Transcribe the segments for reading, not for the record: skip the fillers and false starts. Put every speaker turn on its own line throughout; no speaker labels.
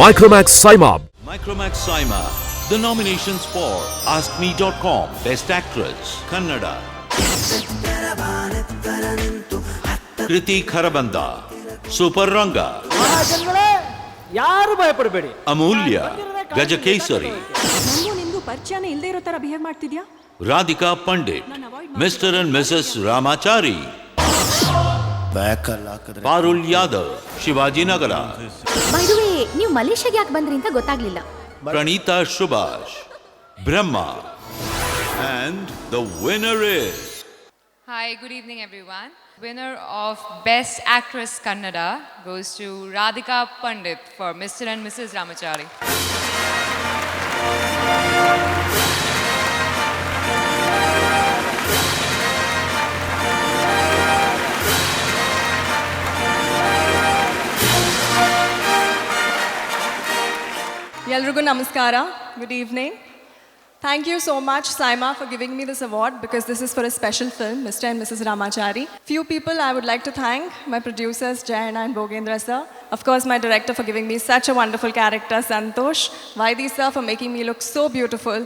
Micromax Saima.
Micromax Saima. The nominations for AskMe.com Best Actress Kannada, Kriti Kharabanda, Super Ranga,
ಜನಗಳೇ ಯಾರು ಭಯಪಡಬೇಡಿ.
Amulya, Gajakesari,
ನಂಗೂ ನಿಮ್ಗೂ ಪರಿಚಯನೇ ಇಲ್ಲದೆ ಇರೋ ತರ ಬಿಹೇವ್ ಮಾಡ್ತಿದ್ಯಾ?
Radhika Pandit, Mr. and Mrs. Ramachari, Parul Yadav, Shivaji Nagara,
by the way ನೀವು ಮಲೇಷ್ಯಾಗೆ ಯಾಕೆ ಬಂದ್ರಿ ಅಂತ ಗೊತ್ತಾಗ್ಲಿಲ್ಲ.
Pranita Subhash, Brahma, and the winner is...
Hi, good evening everyone. Winner of Best Actress Kannada goes to Radhika Pandit for Mr. and Mrs. Ramachari.
ಎಲ್ರಿಗೂ ನಮಸ್ಕಾರ. Good evening. Thank you so much, Saima, for giving me this award because this is for a special film, Mr. and Mrs. Ramachari. Few people I would like to thank, my producers, Jayana and Bogendra sir. Of course, my director for giving me such a wonderful character, Santosh. Vaidi sir for making me look so beautiful.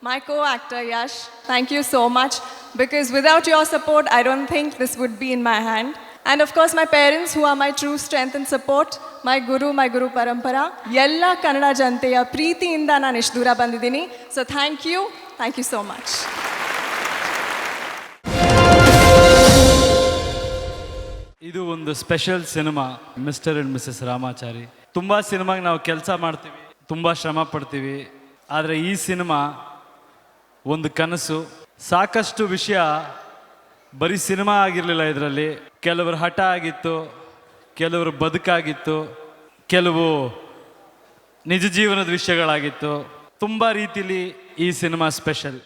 My co-actor, Yash, thank you so much because without your support, I don't think this would be in my hand. And of course, my parents who are my true strength and support. My Guru Parampara. Yella Kannada Janteya ಪ್ರೀತಿಯಿಂದ ನಾನು ಇಷ್ಟು ದೂರ ಬಂದಿದ್ದೀನಿ. So thank you so much.
ಇದು ಒಂದು special cinema mister and Mrs Ramachari. ತುಂಬ ಸಿನಿಮಾಗೆ ನಾವು ಕೆಲಸ ಮಾಡ್ತೀವಿ, ತುಂಬ ಶ್ರಮ ಪಡ್ತೀವಿ. ಆದರೆ ಈ ಸಿನಿಮಾ ಒಂದು ಕನಸು. ಸಾಕಷ್ಟು ವಿಷಯ ಬರೀ ಸಿನಿಮಾ ಆಗಿರಲಿಲ್ಲ. ಇದರಲ್ಲಿ ಕೆಲವರು ಹಠ ಆಗಿತ್ತು, ಕೆಲವರು ಬದುಕಾಗಿತ್ತು, ಕೆಲವು ನಿಜ ಜೀವನದ ವಿಷಯಗಳಾಗಿತ್ತು. ತುಂಬ ರೀತಿಲಿ ಈ ಸಿನಿಮಾ ಸ್ಪೆಷಲ್.